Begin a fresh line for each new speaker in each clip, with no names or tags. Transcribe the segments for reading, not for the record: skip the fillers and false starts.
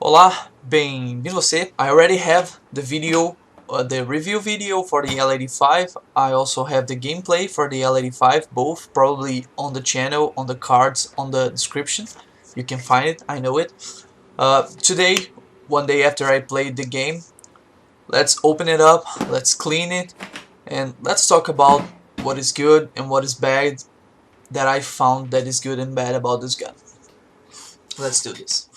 Olá, bem-vindo você. I already have the video, the review video for the L85. I also have the gameplay for the L85, both probably on the channel, on the cards, on the description. You can find it, I know it. Today, one day after I played the game, let's open it up, let's clean it, and let's talk about what is good and what is bad that I found that is good and bad about this gun. Let's do this.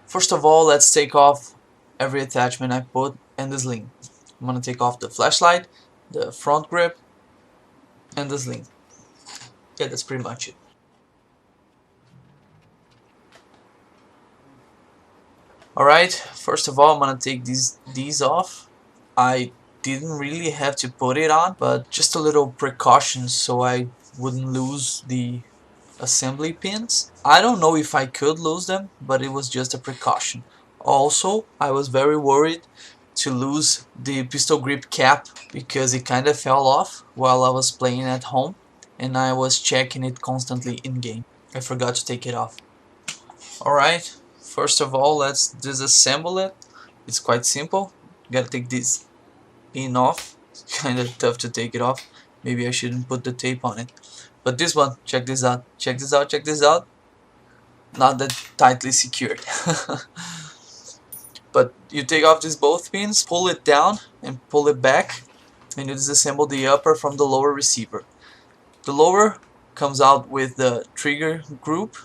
First of all, let's take off every attachment I put and the sling. I'm gonna take off the flashlight, the front grip, and the sling. Yeah, that's pretty much it. Alright, first of all, I'm gonna take these off. I didn't really have to put it on, but just a little precaution so I wouldn't lose the assembly pins. I don't know if I could lose them, but it was just a precaution. Also, I was very worried to lose the pistol grip cap because it kind of fell off while I was playing at home and I was checking it constantly in game. I forgot to take it off. Alright, first of all, let's disassemble it. It's quite simple. You gotta take this pin off. It's kind of tough to take it off. Maybe I shouldn't put the tape on it. But this one, check this out, check this out, check this out. Not that tightly secured. But you take off these both pins, pull it down and pull it back, and you disassemble the upper from the lower receiver. The lower comes out with the trigger group,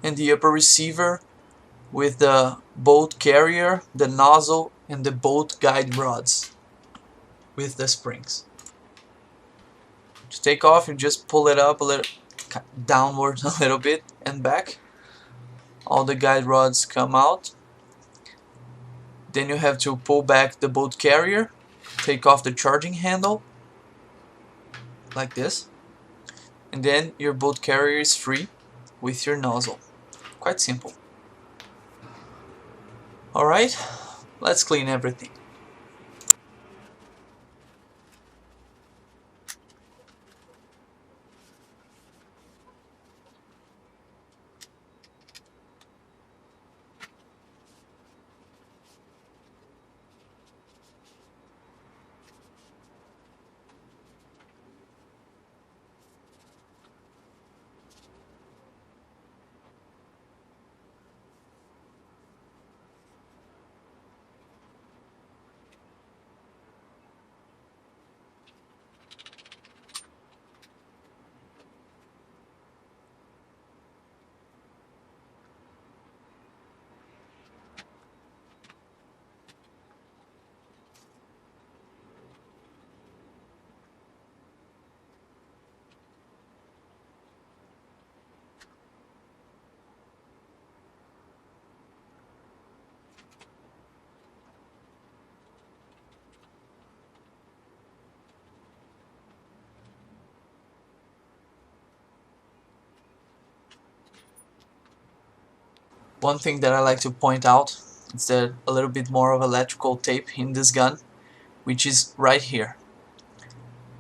and the upper receiver with the bolt carrier, the nozzle, and the bolt guide rods with the springs. To take off, you just pull it up a little, downwards a little bit and back. All the guide rods come out. Then you have to pull back the bolt carrier, take off the charging handle, like this, and then your bolt carrier is free with your nozzle. Quite simple. Alright, let's clean everything. One thing that I like to point out is that a little bit more of electrical tape in this gun, which is right here.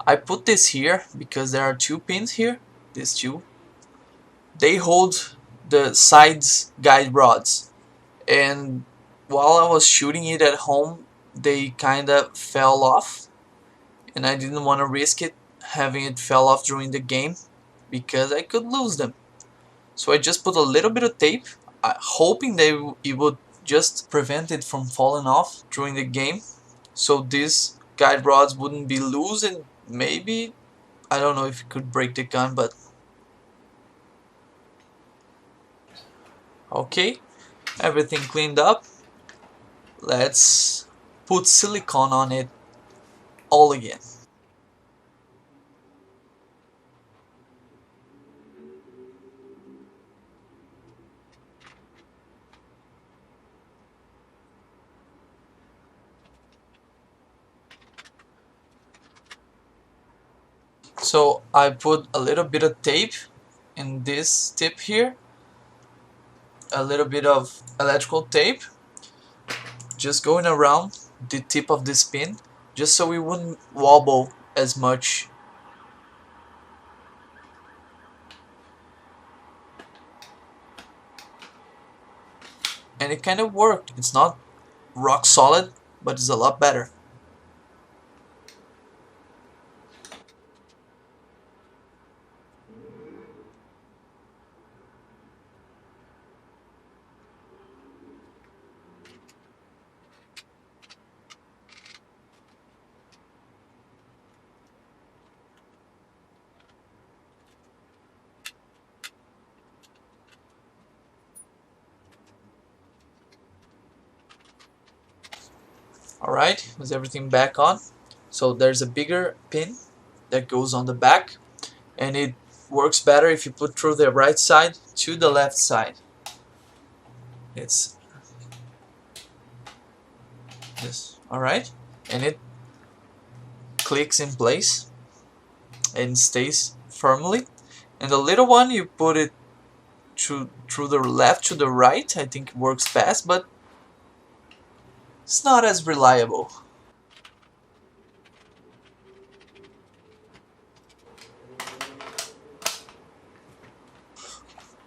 I put this here because there are two pins here, these two. They hold the sides guide rods, and while I was shooting it at home, they kinda fell off, and I didn't want to risk it having it fell off during the game because I could lose them. So I just put a little bit of tape, hoping that it would just prevent it from falling off during the game, so these guide rods wouldn't be loose and maybe, I don't know if it could break the gun, but okay, everything cleaned up. Let's put silicone on it all again. So I put a little bit of tape in this tip here, a little bit of electrical tape, just going around the tip of this pin just so it wouldn't wobble as much. And it kind of worked. It's not rock solid, but it's a lot better. Alright, with everything back on. So there's a bigger pin that goes on the back, and it works better if you put through the right side to the left side. It's this. Alright, and it clicks in place and stays firmly. And the little one, you put it through the left to the right. I think it works best, but it's not as reliable.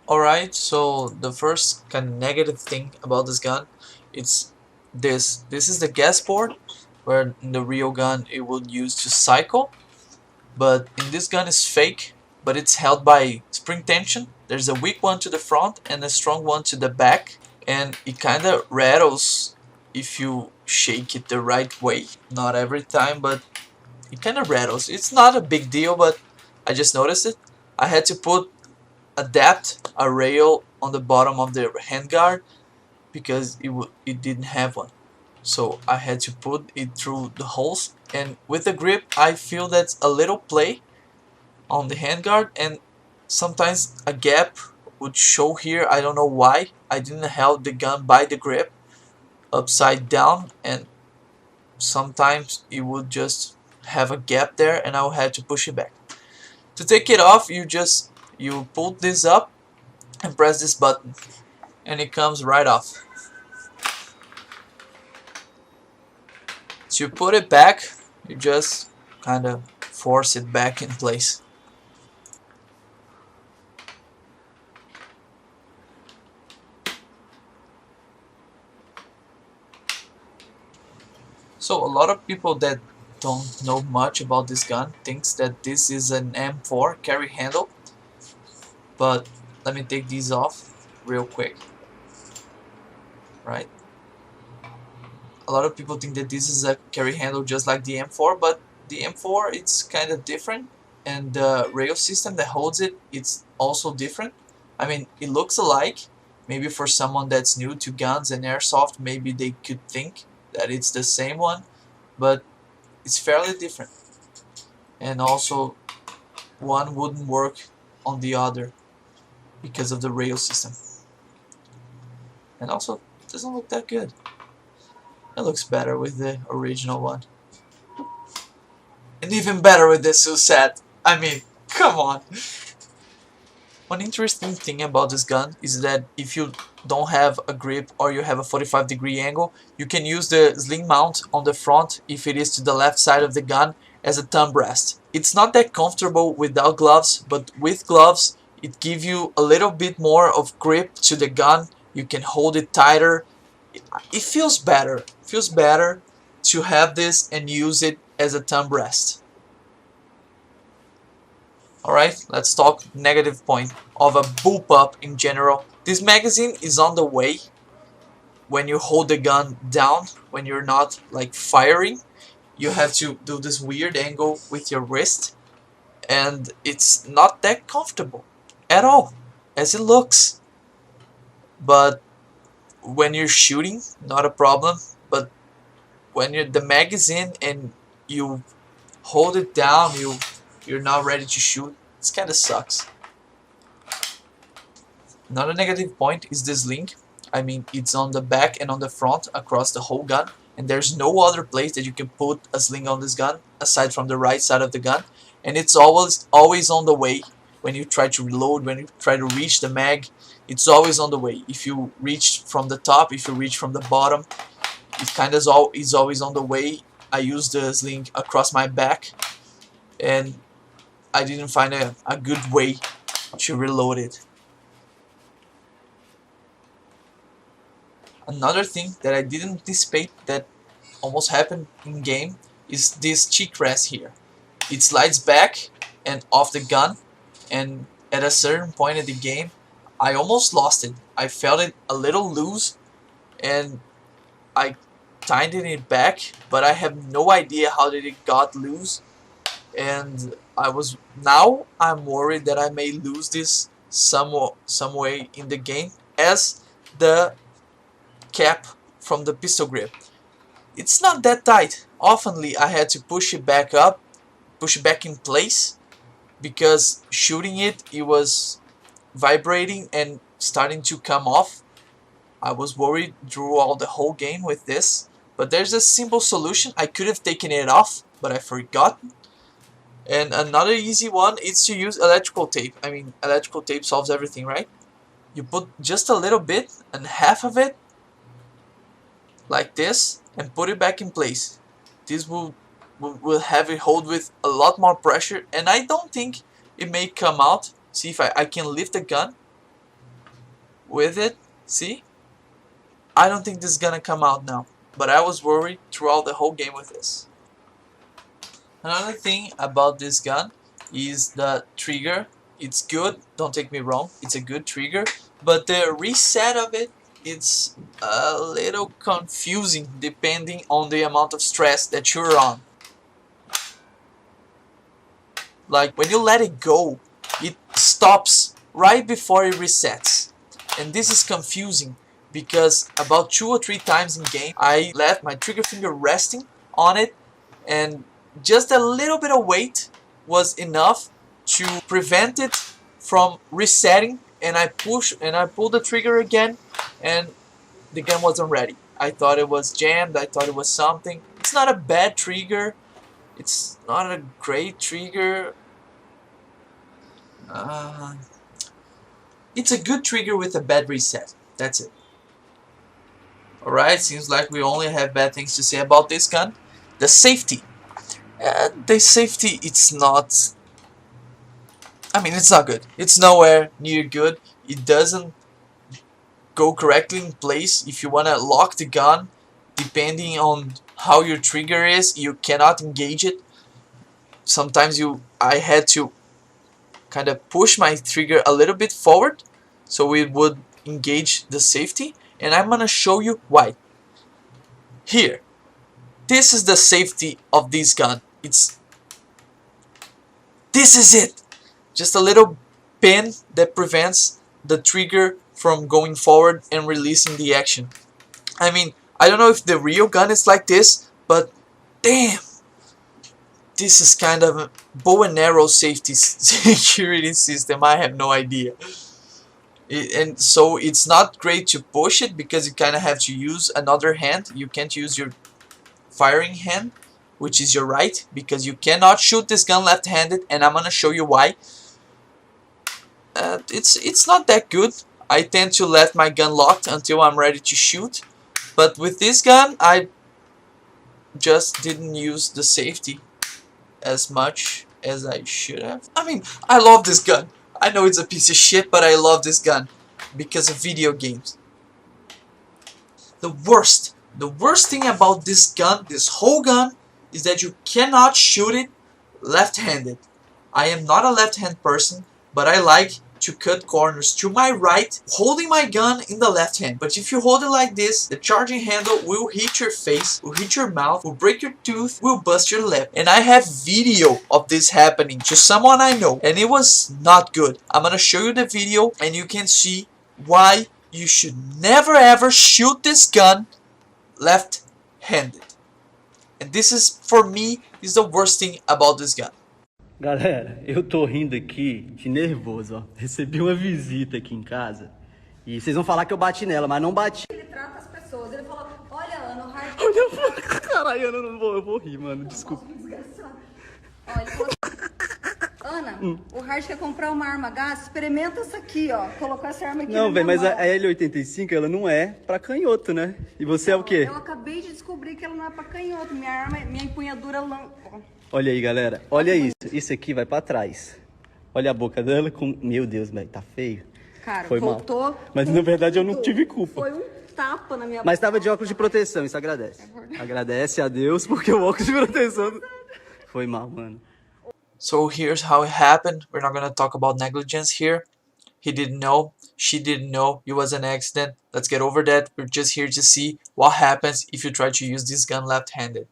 Alright, so the first kind of negative thing about this gun, it's this. This is the gas port, where in the real gun it would use to cycle, but in this gun it's fake, but it's held by spring tension. There's a weak one to the front and a strong one to the back, and it kind of rattles if you shake it the right way. Not every time, but it kind of rattles. It's not a big deal, but I just noticed it. I had to adapt a rail on the bottom of the handguard because it didn't have one. So I had to put it through the holes, and with the grip I feel that's a little play on the handguard, and sometimes a gap would show here. I don't know why. I didn't hold the gun by the grip upside down, and sometimes it would just have a gap there and I would have to push it back. To take it off, you pull this up and press this button, and it comes right off. To put it back, you just kind of force it back in place. So a lot of people that don't know much about this gun thinks that this is an M4 carry handle, but let me take these off real quick. Right, a lot of people think that this is a carry handle just like the M4, but the M4 it's kind of different, and the rail system that holds it, it's also different. I mean, it looks alike. Maybe for someone that's new to guns and airsoft, maybe they could think that it's the same one, but it's fairly different. And also, one wouldn't work on the other because of the rail system. And also, it doesn't look that good. It looks better with the original one. And even better with the Susat. I mean, come on. One interesting thing about this gun is that if you don't have a grip or you have a 45-degree angle, you can use the sling mount on the front, if it is to the left side of the gun, as a thumb rest. It's not that comfortable without gloves, but with gloves it gives you a little bit more of grip to the gun. You can hold it tighter. It feels better. It feels better to have this and use it as a thumb rest. Alright, let's talk negative point of a bullpup in general. This magazine is on the way when you hold the gun down, when you're not like firing. You have to do this weird angle with your wrist, and it's not that comfortable at all as it looks. But when you're shooting, not a problem, but when you're the magazine and you hold it down, you're not ready to shoot, it kind of sucks. Another negative point is this link. I mean, it's on the back and on the front across the whole gun, and there's no other place that you can put a sling on this gun aside from the right side of the gun, and it's always on the way. When you try to reload, when you try to reach the mag, it's always on the way. If you reach from the top, if you reach from the bottom, it kind of is always on the way. I use the sling across my back, and I didn't find a good way to reload it. Another thing that I didn't anticipate that almost happened in game is this cheek rest here. It slides back and off the gun, and at a certain point in the game I almost lost it. I felt it a little loose and I tightened it back, but I have no idea how did it got loose, and now I'm worried that I may lose this some way in the game, as the cap from the pistol grip. It's not that tight. Oftenly I had to push it back in place, because shooting it was vibrating and starting to come off. I was worried throughout the whole game with this, but there's a simple solution. I could have taken it off, but I forgot. And another easy one is to use electrical tape. I mean, electrical tape solves everything, right? You put just a little bit and half of it like this and put it back in place. This will have it hold with a lot more pressure, and I don't think it may come out. See if I can lift the gun with it. See? I don't think this is gonna come out now, but I was worried throughout the whole game with this. Another thing about this gun is the trigger. It's good, don't take me wrong, it's a good trigger, but the reset of it, it's a little confusing depending on the amount of stress that you're on. Like when you let it go, it stops right before it resets, and this is confusing because about 2 or 3 times in game I left my trigger finger resting on it, and just a little bit of weight was enough to prevent it from resetting, and I pulled the trigger again and the gun wasn't ready. I thought it was jammed, I thought it was something. It's not a bad trigger, it's not a great trigger. It's a good trigger with a bad reset. That's it. Alright, seems like we only have bad things to say about this gun. The safety. The safety, it's not... I mean, it's not good. It's nowhere near good. It doesn't go correctly in place. If you want to lock the gun, depending on how your trigger is, you cannot engage it. Sometimes I had to kind of push my trigger a little bit forward so it would engage the safety, and I'm gonna show you why. Here, this is the safety of this gun. This is it. Just a little pin that prevents the trigger from going forward and releasing the action. I mean, I don't know if the real gun is like this, but damn, this is kind of a bow and arrow safety security system. I have no idea. And so it's not great to push it because you kind of have to use another hand. You can't use your firing hand, which is your right, because you cannot shoot this gun left-handed, and I'm gonna show you why. It's not that good. I tend to let my gun locked until I'm ready to shoot, but with this gun I just didn't use the safety as much as I should have. I mean, I love this gun. I know it's a piece of shit, but I love this gun because of video games. The worst thing about this gun, this whole gun, is that you cannot shoot it left-handed. I am not a left-hand person, but I like to cut corners to my right, holding my gun in the left hand. But if you hold it like this, the charging handle will hit your face, will hit your mouth, will break your tooth, will bust your lip. And I have video of this happening to someone I know, and it was not good. I'm gonna show you the video and you can see why you should never ever shoot this gun left-handed. And this is, for me, is the worst thing about this gun.
Galera, eu tô rindo aqui de nervoso, ó. Recebi uma visita aqui em casa e vocês vão falar que eu bati nela, mas não bati.
Ele trata as pessoas, ele fala, olha, Ana, o hard...
Caralho, eu vou rir, mano, desculpa.
Desgraçado. Olha, ele falou... Ana, o Hard quer comprar uma arma a gás, experimenta essa aqui, ó. Colocou essa arma aqui
Não,
na
velho,
minha
mas a
mão.
L85, ela não é pra canhoto, né? E você é o quê?
Eu acabei de descobrir que ela não é pra canhoto. Minha arma, minha empunhadura...
Olha aí, galera. Olha isso. Isso aqui vai pra trás. Olha a boca dela com... Meu Deus, velho, tá feio.
Cara,
Foi
voltou...
mal. Mas na verdade eu não tive culpa.
Foi um tapa na minha...
Mas tava de óculos de proteção, isso agradece. Agradece a Deus porque o óculos de proteção... Foi mal, mano.
So here's how it happened. We're not gonna talk about negligence here. He didn't know. She didn't know. It was an accident. Let's get over that. We're just here to see what happens if you try to use this gun left-handed.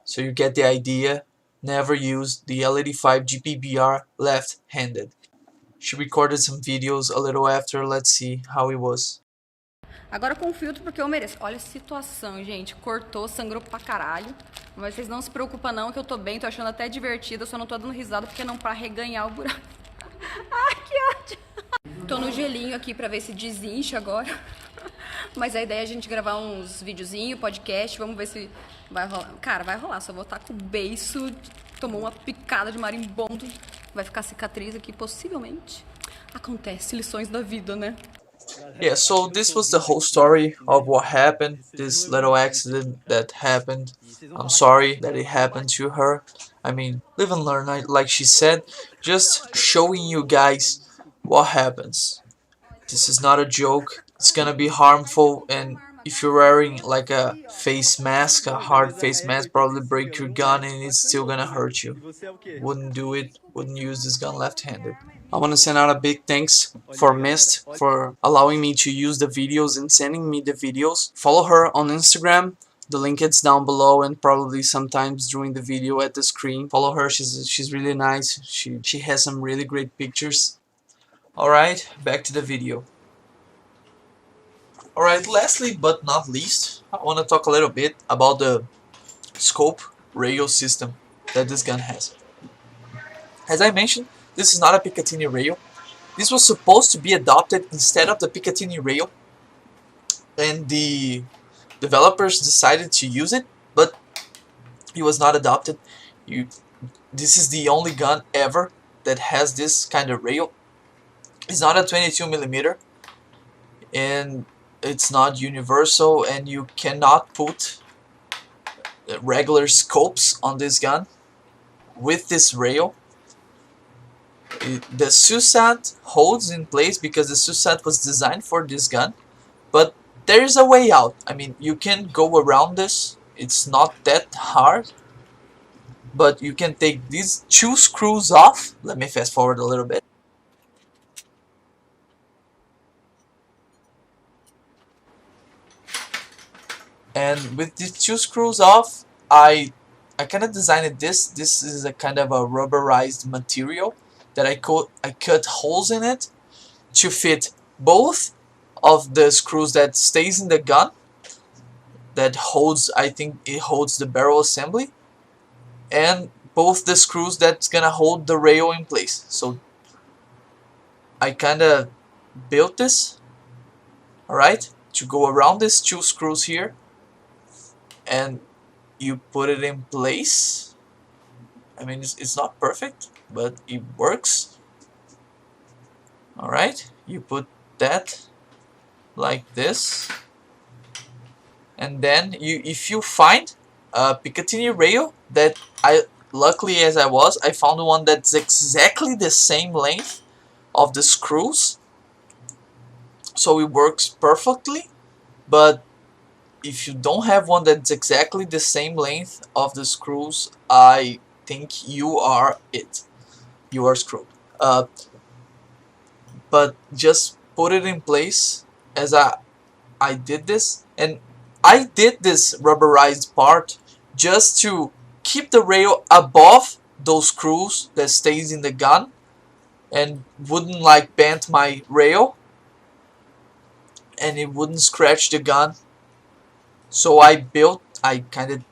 So you get the idea. Never use the L85 Gbbr left-handed. She recorded some videos a little after. Let's see how it was.
Agora com filtro porque eu mereço. Olha a situação, gente. Cortou, sangrou pra caralho. Mas vocês não se preocupam não, que eu tô bem, tô achando até divertido. Eu só não tô dando risada porque não pra reganhar o buraco. Ai, que ódio. Tô no gelinho aqui pra ver se desincha agora. Mas a ideia é a gente gravar uns videozinhos, podcast. Vamos ver se vai rolar. Cara, vai rolar. Só vou estar com o beiço. Tomou uma picada de marimbondo. Vai ficar cicatriz aqui, possivelmente. Acontece, lições da vida, né?
Yeah, so this was the whole story of what happened, this little accident that happened. I'm sorry that it happened to her. I mean, live and learn, like she said, just showing you guys what happens. This is not a joke, it's gonna be harmful, and if you're wearing like a face mask, a hard face mask, probably break your gun and it's still gonna hurt you. Wouldn't do it, wouldn't use this gun left-handed. I want to send out a big thanks for Mist for allowing me to use the videos and sending me the videos. Follow her on Instagram. The link is down below and probably sometimes during the video at the screen. Follow her. She's really nice. She has some really great pictures. Alright, back to the video. Alright, lastly but not least, I want to talk a little bit about the scope rail system that this gun has. As I mentioned, this is not a Picatini rail. This was supposed to be adopted instead of the Picatini rail, and the developers decided to use it, but it was not adopted. This is the only gun ever that has this kind of rail. It's not a 22mm, and it's not universal, and you cannot put regular scopes on this gun with this rail. The SUSAT holds in place because the SUSAT was designed for this gun, but there is a way out. I mean, you can go around this. It's not that hard, but you can take these two screws off. Let me fast forward a little bit. And with these two screws off, I kind of designed this. This is a kind of a rubberized material that I cut holes in it to fit both of the screws that stays in the gun, that holds, I think it holds the barrel assembly, and both the screws that's gonna hold the rail in place. So I kinda built this, alright, to go around these two screws here, and you put it in place. I mean, it's not perfect, but it works. Alright, you put that like this, and then if you find a Picatini rail that luckily as I found one that's exactly the same length of the screws, so it works perfectly. But if you don't have one that's exactly the same length of the screws, I think you are it. You are screwed. But just put it in place as I did this, and I did this rubberized part just to keep the rail above those screws that stays in the gun and wouldn't like bend my rail, and it wouldn't scratch the gun. So I kind of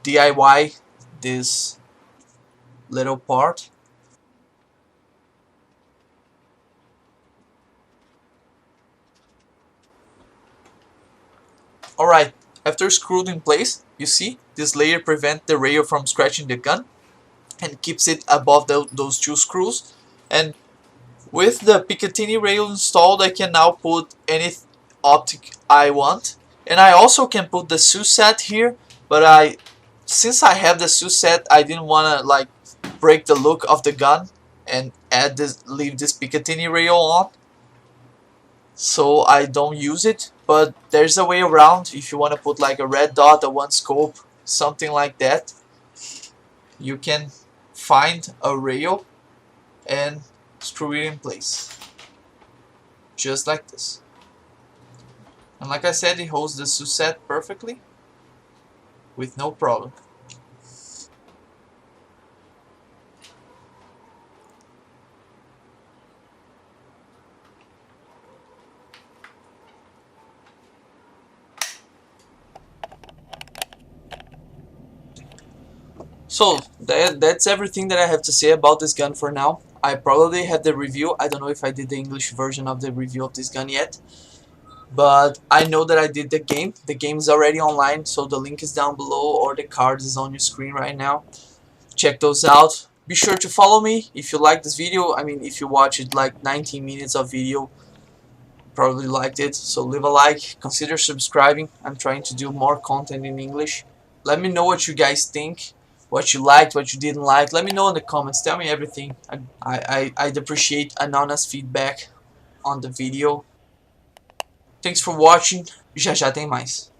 DIY this little part. Alright, after screwed in place, you see this layer prevents the rail from scratching the gun. and keeps it above those two screws. And with the Picatini rail installed, I can now put any optic I want. And I also can put the Suset here, but since I have the Suset, I didn't want to like break the look of the gun and leave this Picatini rail on, so I don't use it. But there's a way around. If you want to put like a red dot, a one scope, something like that, you can find a rail and screw it in place, just like this. And like I said, it holds the Suset perfectly with no problem. So that's everything that I have to say about this gun for now. I probably have the review. I don't know if I did the English version of the review of this gun yet, but I know that I did the game. The game is already online, so the link is down below, or the card is on your screen right now. Check those out. Be sure to follow me if you like this video. I mean, if you watch it like 19 minutes of video, probably liked it. So leave a like, consider subscribing. I'm trying to do more content in English. Let me know what you guys think, what you liked, what you didn't like. Let me know in the comments. Tell me everything. I'd appreciate an honest feedback on the video. Thanks for watching. Já já tem mais.